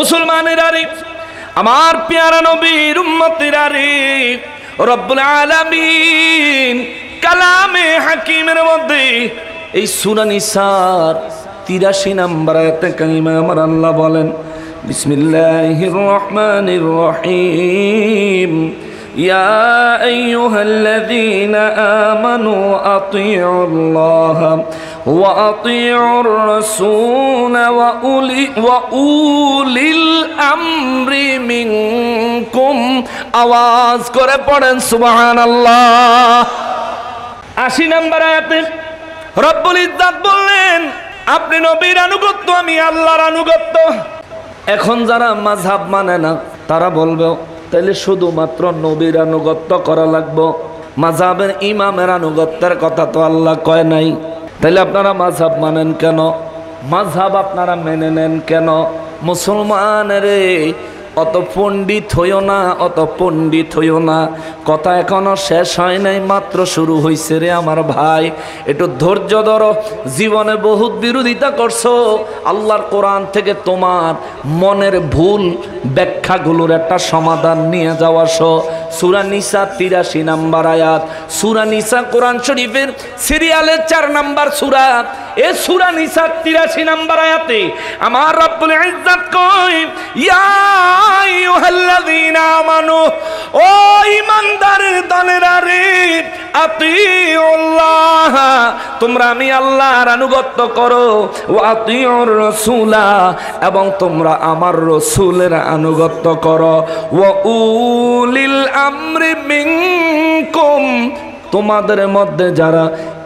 মুসলমানেরা রে, আমার প্যারা নবীর উম্মতেরা রে, রব্বুল আলামিন কালামে হাকিমের মধ্যে এই সূরা নিসার ৮৩ নম্বর আয়াতে কারিমা আমার আল্লাহ বলেন, বিসমিল্লাহির রহমানির রহিম, ইয়া আইয়ুহাল্লাযীনা আমানু আতিউল্লাহ ওয়া আতিউর রাসূল ওয়া উলিল আমরি মিনকুম। আওয়াজ করে পড়েন সুবহানাল্লাহ। ৮০ নম্বর আয়াতে রব্বুল ইজ্জত বললেন, আপনি নবীর আনুগত্য, আমি আল্লাহর আনুগত্য। এখন যারা মাযহাব মানে না তারা বলবে তাহলে শুধুমাত্র নবীর আনুগত্য করা লাগবে, মাযহাবের ইমামের আনুগত্যের কথা তো আল্লাহ কয় নাই। তাহলে আপনারা মাযহাব মানেন কেন? মাযহাব আপনারা মেনে নেন কেন? মুসলমানের অত পণ্ডিত হইও না, অত পণ্ডিত হইও না, কথা এখনো শেষ হয় নাই, মাত্র শুরু হয়েছে রে আমার ভাই। একটু ধৈর্য ধরো। জীবনে বহুত বিরোধিতা করছো, আল্লাহর কোরআন থেকে তোমার মনের ভুল ব্যাখ্যাগুলোর একটা সমাধান নিয়ে যাওয়া। সূরা নিসা ৮৩ নম্বর আয়াত। সূরা নিসা কোরআন শরীফের সিরিয়ালের ৪ নম্বর সূরা। এই সূরা নিসা ৮৩ নম্বর আয়াতে আমার রব্বুল ইজ্জত কয়, ইয়া আইয়ুহাল্লাযীনা আমানু, ও ঈমানদারের দলেরা রে, আতিউল্লাহ, তোমরা আমি আল্লাহর আনুগত্য করো, ওয়া আতিউর রাসূলা, এবং তোমরা আমার রাসূলের আনুগত্য করো, ওয়া উলিল আমরি মিনকুম, তোমাদের মধ্যে যারা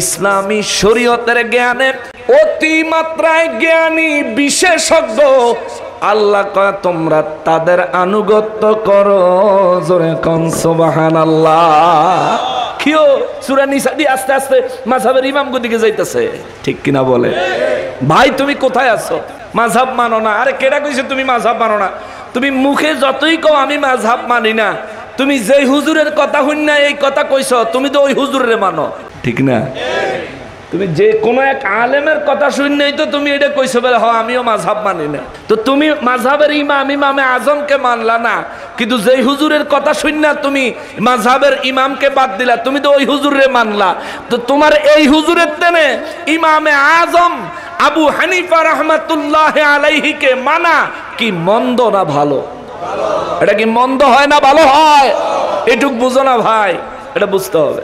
ইসলামী শরীয়তের জ্ঞানে অতিমাত্রায় জ্ঞানী বিশেষজ্ঞ, আল্লাহ কয় তোমরা তাদের আনুগত্য করো। জোরে কোন সুবহানাল্লাহ। কিও সূরা নিসা দিয়ে আস্তে আস্তে মাযহাবের ইমামগো দিকে যাইতেছে, ঠিক কিনা বলে? ভাই তুমি কোথায় আছো? মাযহাব মানো না। আরে কেডা কইছে তুমি মাযহাব মানো না? তুমি মুখে যতই কও আমি মাযহাব মানি না, তুমি যেই হুজুরের কথা হইন না এই কথা কইছো, তুমি তো ওই হুজুরের মানো, ঠিক না? তুমি যে কোনো এক আলেমের কথা শুনলেই তো তুমি এটা কইছো বলে হ আমিও মাযহাব মানি না। তো তুমি মাযহাবের ইমামে আজমকে মানলা না, কিন্তু যেই হুজুরের কথা শুন না তুমি মাযহাবের ইমামকে বাদ দিলা, তুমি তো ওই হুজুরে মানলা। তো তোমার এই হুজুরের তেনে ইমামে আজম আবু হানিফা রাহমাতুল্লাহ আলাইহিকে মানা কি মন্দ না ভালো? এটা কি মন্দ হয় না ভালো হয়? এটুক বুঝো না ভাই, এটা বুঝতে হবে।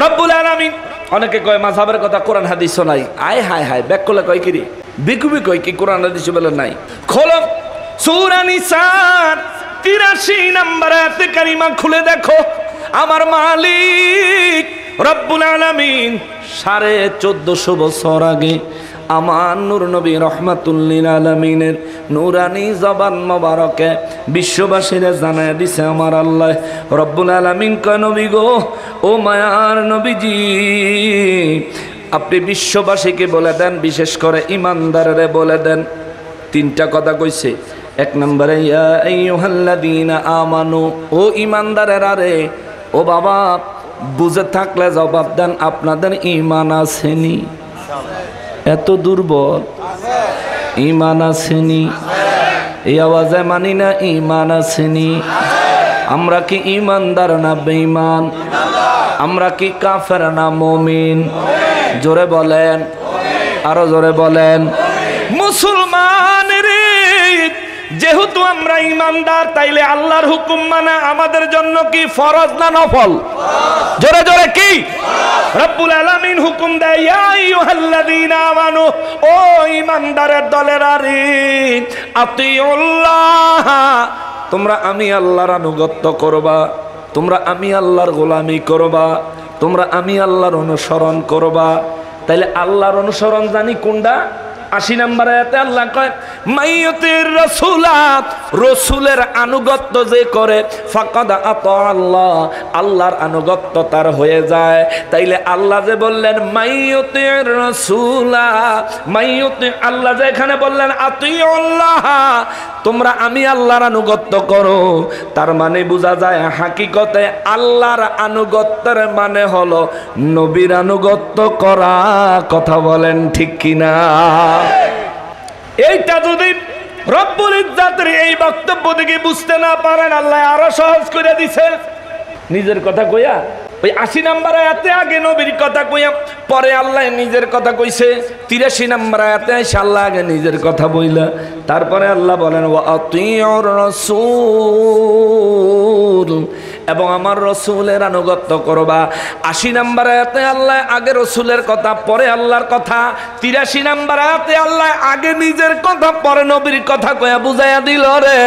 রব্বুল আলামিন অনেকে কয় মাযহাবের কথা কোরআন হাদিসও নাই। আয় হায় হায়, ব্যাক করলে কয় কি রে, বিকুবি কয় কি কোরআন হাদিস বলে নাই? খোলো সূরা নিসার ৮৩ নম্বর আয়াতে কারিমা খুলে দেখো। আমার মালিক রব্বুল আলামিন ১৪৫০ বছর আগে আমার নূর নবী রহমাতুল্লিল আলামিনের নূরানি জবান মোবারকে বিশ্ববাসীরা জানায় দিছে আমার আল্লাহ রব্বুল আলামিন কয়, নবী গো, ও মায়ার নবীজি, আপনি বিশ্ববাসীকে বলে দেন, বিশেষ করে ইমানদাররে বলে দেন। ৩টা কথা কইছে। ১ নম্বরে ইয়া আইয়ুহাল্লাযীনা আমানু, ও ইমানদারেরা রে, ও বাবা বুঝে থাকলে জবাব দেন, আপনাদের ঈমান আছেনি? এত দুর্বল ঈমান আছেনি? এই আওয়াজে মানি না ঈমান আছেনি? আমরা কি ঈমানদার না বেঈমান? আমরা কি কাফের না মুমিন? জোরে বলেন, আরো জোরে বলেন। মুসলমান রে, যেহেতু আমরা ঈমানদার, তাইলে আল্লাহর হুকুম মানা আমাদের জন্য কি ফরজ না নফল? জোরে জোরে কি? রব্বুল আলামিন হুকুম দেয়, ইয়া আইয়ুহাল্লাযীনা আমানু, ও ঈমানদারের দলেরা রে, আতিউল্লাহ, তোমরা আমি আল্লাহর আনুগত্য করবা, তোমরা আমি আল্লাহর গোলামি করবা, তোমরা আমি আল্লাহর অনুসরণ করবা। তাইলে আল্লাহর অনুসরণ জানি কোনটা? ৮০ নম্বর আয়াতে আল্লাহ কয়, মাইয়ুতির রাসূলা, রাসূলের আনুগত্য যে করে, ফাকাদ আতা আল্লাহ, আল্লাহর আনুগত্য তার হয়ে যায়। তাইলে আল্লাহ যে বললেন মাইয়ুতির রাসূলা, মাইয়ুতি, আল্লাহ যে এখানে বললেন আতিউল্লাহ, তোমরা আমি আল্লাহর আনুগত্য করো, তার মানে বোঝা যায় হাকিকতে আল্লাহর আনুগত্যের মানে হলো নবীর আনুগত্য করা। কথা বলেন ঠিক কিনা? এইটা যদি রব্বুল ইজ্জাতের এই বক্তব্য থেকে বুঝতে না পারেন আল্লাহ আরো সহজ করে দিছে। নিজের কথা কইয়া ওই 80 নম্বর আয়াতে আগে নবীর কথা কইয়া পরে আল্লাহ নিজের কথা কইছে। 83 নম্বর আয়াতে আল্লাহ আগে নিজের কথা বইলা তারপরে আল্লাহ বলেন ওয়া আতিউর রাসূল, এবং আমার রসুলের আনুগত্য করবা। 80 নম্বর আয়াতে আল্লাহ আগে রসুলের কথা পরে আল্লাহর কথা। 83 নম্বর আয়াতে আল্লাহ আগে নিজের কথা পরে নবীর কথা কইয়া বুঝাইয়া দিল, রে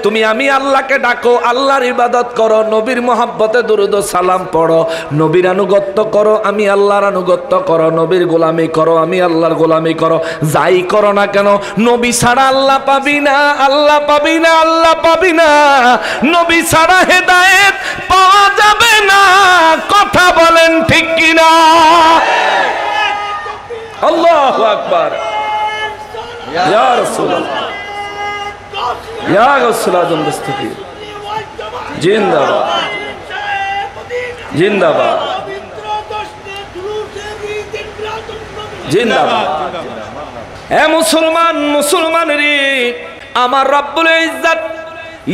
তুমি আমি আল্লাহকে ডাকো, আল্লাহর ইবাদত করো, নবীর মহব্বতে দুরূদ ও সালাম পড়ো, নবীর আনুগত্য করো, আমি আল্লাহর আনুগত্য করো, নবীর গোলামি করো, আমি আল্লাহর গোলামি করো। যাই করো না কেন নবী ছাড়া আল্লাহ পাবি না, আল্লাহ পাবি না, আল্লাহ পাবি না। নবী ছাড়া হেদায়েত পাওয়া যাবে না। কথা বলেন ঠিক কিনা? আল্লাহু আকবার। ইয়া রাসূলুল্লাহ, ইয়া গাউসুল আজম দস্তগীর জিন্দাবাদ, জিন্দাবাদ, জিন্দাবাদ। এ মুসলমান, মুসলমান রে, আমার রব্বুল ইজ্জত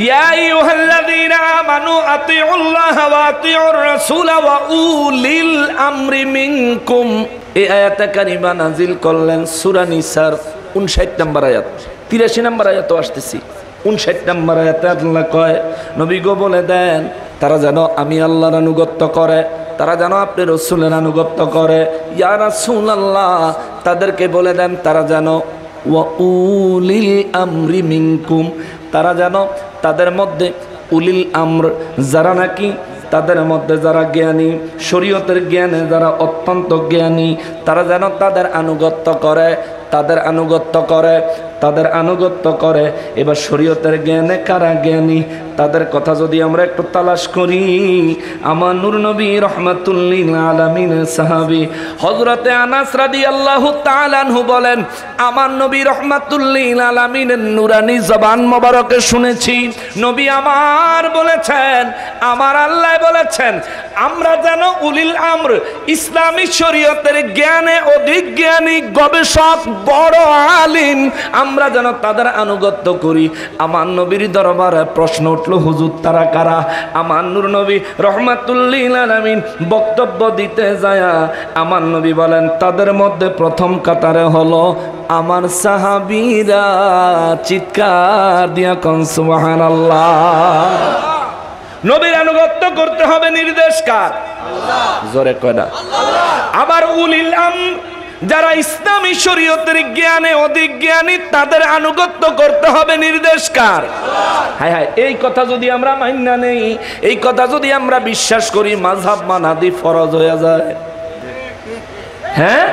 ইয়া আইয়ুহাল্লাযীনা আমানু আতিউল্লাহ ওয়া আতিউর রাসূল ওয়া উলিল আমরি মিনকুম। এই আয়াতে কারিমা নাজিল করলেন সূরা নিসার 59 নম্বর আয়াত। 83 নম্বর আয়াতও আসতেছি। 59 নম্বর আয়াতে আল্লাহ কয় নবী গো বলে দেন তারা যেন আমি আল্লাহর আনুগত্য করে, তারা যেন আপনি রসুলের আনুগত্য করে। ইয়া রাসূলুল্লাহ, তাদেরকে বলে দেন তারা যেন ওয়া উলিল আমরি মিনকুম, তারা যেন তাদের মধ্যে উলিল আমর যারা নাকি তাদের মধ্যে যারা জ্ঞানী, শরীয়তের জ্ঞানে যারা অত্যন্ত জ্ঞানী, তারা যেন তাদের আনুগত্য করে, তাদের আনুগত্য করে, তাদের আনুগত্য করে। এবার শরীয়তের জ্ঞানে কারা জ্ঞানী তাদের কথা যদি আমরা একটু তালাশ করি, আমার নূর নবী রহমাতুল লিল আলামিনের সাহাবী হযরতে আনাস রাদিয়াল্লাহু তাআলা আনহু বলেন, আমার নবী রহমাতুল লিল আলামিনের নুরানি জবান মোবারকে শুনেছি নবী আমার বলেছেন, আমার আল্লাহ বলেছেন আমরা যেন উলিল আমর ইসলামী শরীয়তের জ্ঞানে অধিক জ্ঞানী, গবেষক, বড় আলিম, আমরা যেন তাদের আনুগত্য করি। আমার নবীর দরবারে প্রশ্ন উঠলো, হুজুর তারা কারা? আমার নূর নবী রহমাতুল লিল আলামিন বক্তব্য দিতে যায় আমার নবী বলেন তাদের মধ্যে প্রথম কাতারে হলো আমার সাহাবীরা। চিৎকার দিয়া কোন সুবহানাল্লাহ। নবীর আনুগত্য করতে হবে, নির্দেশ কার? আল্লাহ। জোরে কয় না আল্লাহ। আবার উলিল আমর যারা ইসলামী শরীয়তের জ্ঞানে অধিক জ্ঞানী তাদের আনুগত্য করতে হবে, নির্দেশ কার? আল্লাহ। হায় হায়, এই কথা যদি আমরা মাইনা নেই, এই কথা যদি আমরা বিশ্বাস করি, মাযহাব মানা দি ফরজ হয়ে যায়। হ্যাঁ,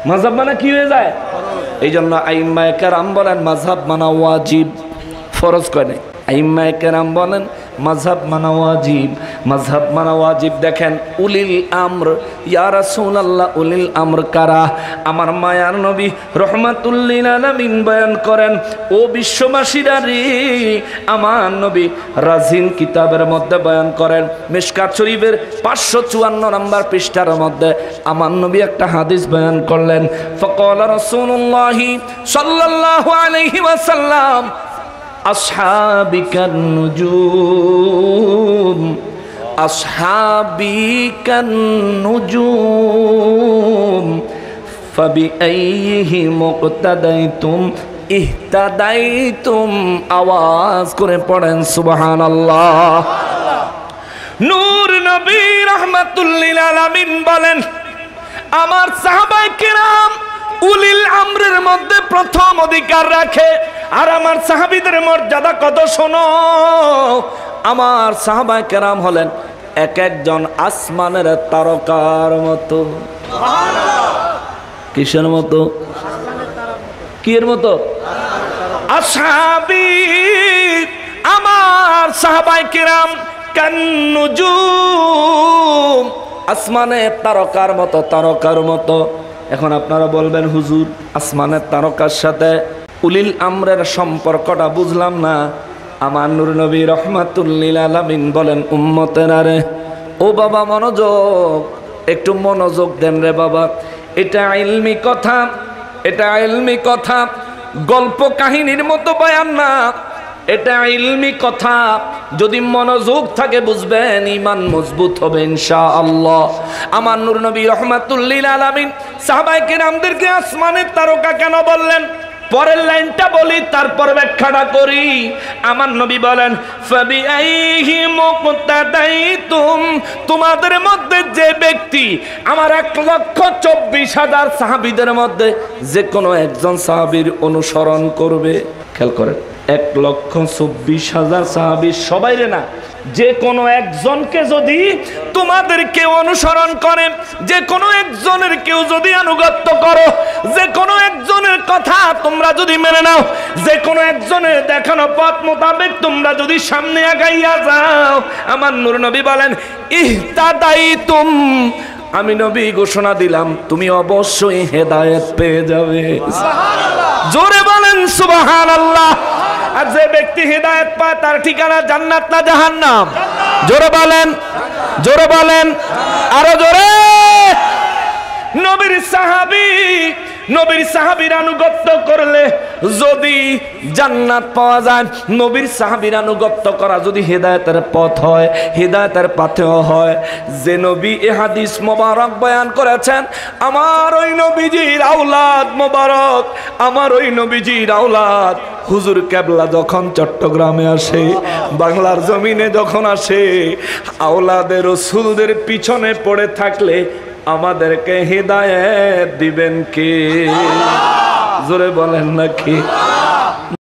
মাযহাব মানা কি হয়ে যায়? এই জন্য আইম্মায়ে কেরাম বলেন মাযহাব মানা ওয়াজিব, ফরজ কয় নাই। আইম্মায়ে কেরাম বলেন মাযহাব মানা ওয়াজিব, মাযহাব মানা ওয়াজিব। দেখেন উলিল আমর, ইয়া রাসূলুল্লাহ উলিল আমর কারা? আমার মায়ার নবী রহমাতুল লিল আলামিন বয়ান করেন, ও বিশ্ববাসীরা রে, আমার নবী রাজিন কিতাবের মধ্যে বয়ান করেন, মিশকাত শরীফের 554 নম্বর পৃষ্ঠার মধ্যে আমার নবী একটা হাদিস বয়ান করলেন। ফাকালা রাসূলুল্লাহি সাল্লাল্লাহু আলাইহি ওয়াসাল্লাম আসহাবিকান নুজুম, আসহাবিকান নুজুম ফাবিআইহি মুক্তাদাইতুম ইহতাদাইতুম। আওয়াজ করে পড়েন সুবহানাল্লাহ। নূর নবী রাহমাতুল লিল আলামিন বলেন আমার সাহাবায়ে কেরাম উলিল আমরের মধ্যে প্রথম অধিকার রাখে। আর আমার সাহাবীদের মর্যাদা কত শোনো। আমার সাহাবায়ে কেরাম হলেন এক একজন আসমানের তারকার মতো। কিসের মতো? কির মতো? আসহাবী, আমার সাহাবায়ে কেরাম কান্নুজুম, আসমানের তারকার মতো, তারকার মতো। এখন আপনারা বলবেন হুজুর আসমানের তারকার সাথে উলিল আমরের সম্পর্কটা বুঝলাম না। আমার নূর নবী রহমাতুল লিল আলামিন বলেন উম্মতেরা রে, ও বাবা মনোযোগ, একটু মনোযোগ দেন রে বাবা, এটা ইলমি কথা, এটা ইলমি কথা। গল্প কাহিনীর মতো বয়ান না, এটা ইলমি কথা। যদি মনোযোগ থাকে বুঝবেন, ঈমান মজবুত হবে ইনশাআল্লাহ। আমার নূর নবী রাহমাতুল লিল আলামিন সাহাবায়ে কেরামদেরকে আসমানের তারকা কেন বললেন? পরের লাইনটা বলি, তারপর ব্যাখ্যাটা করি। আমার নবী বলেন, ফাবিআইহি মুক্তাদাইতুম, তোমাদের মধ্যে যে ব্যক্তি আমার 1,24,000 সাহাবীদের মধ্যে যে কোনো একজন সাহাবীর অনুসরণ করবে। খেয়াল করেন, 1,24,000 সাহাবী, সবাইরে না, যে কোনো একজনকে যদি তোমাদেরকে অনুসরণ করেন, যে কোনো একজনের কেউ যদি আনুগত্য করো, যে কোনো একজনের কথা তোমরা যদি মেনে নাও, যে কোনো একজনের দেখানো পথ মোতাবেক তোমরা যদি সামনে আগাইয়া যাও, আমার নূর নবী বলেন, ইহতাদাইতুম, আমি নবী ঘোষণা দিলাম তুমি অবশ্যই হেদায়েত পেয়ে যাবে। জোরে বলেন সুবহানাল্লাহ। আর যে ব্যক্তি হেদায়েত পায় তার ঠিকানা জান্নাত না জাহান্নাম? জোরে বলেন, জোরে বলেন, আরো জোরে। নবীর সাহাবীর আনুগত্য করলে যদি জান্নাত পাওয়া যায়, নবীর সাহাবীর আনুগত্য করা যদি হেদায়েতের পথ হয়, হেদায়েতের পাথেয় হয়। যে নবী এ হাদিস মোবারক বয়ান করেছেন, আমার ওই নবীজির আওলাদ মোবারক, আমার ওই নবীজির আওলাদ হুজুর কেবলা যখন চট্টগ্রামে আসে, বাংলার জমিনে যখন আসে, আওলাদের রাসূলদের পিছনে পড়ে থাকলে আমাদেরকে হিদায়াত দিবেন কে? জোরে বলেন নাকি?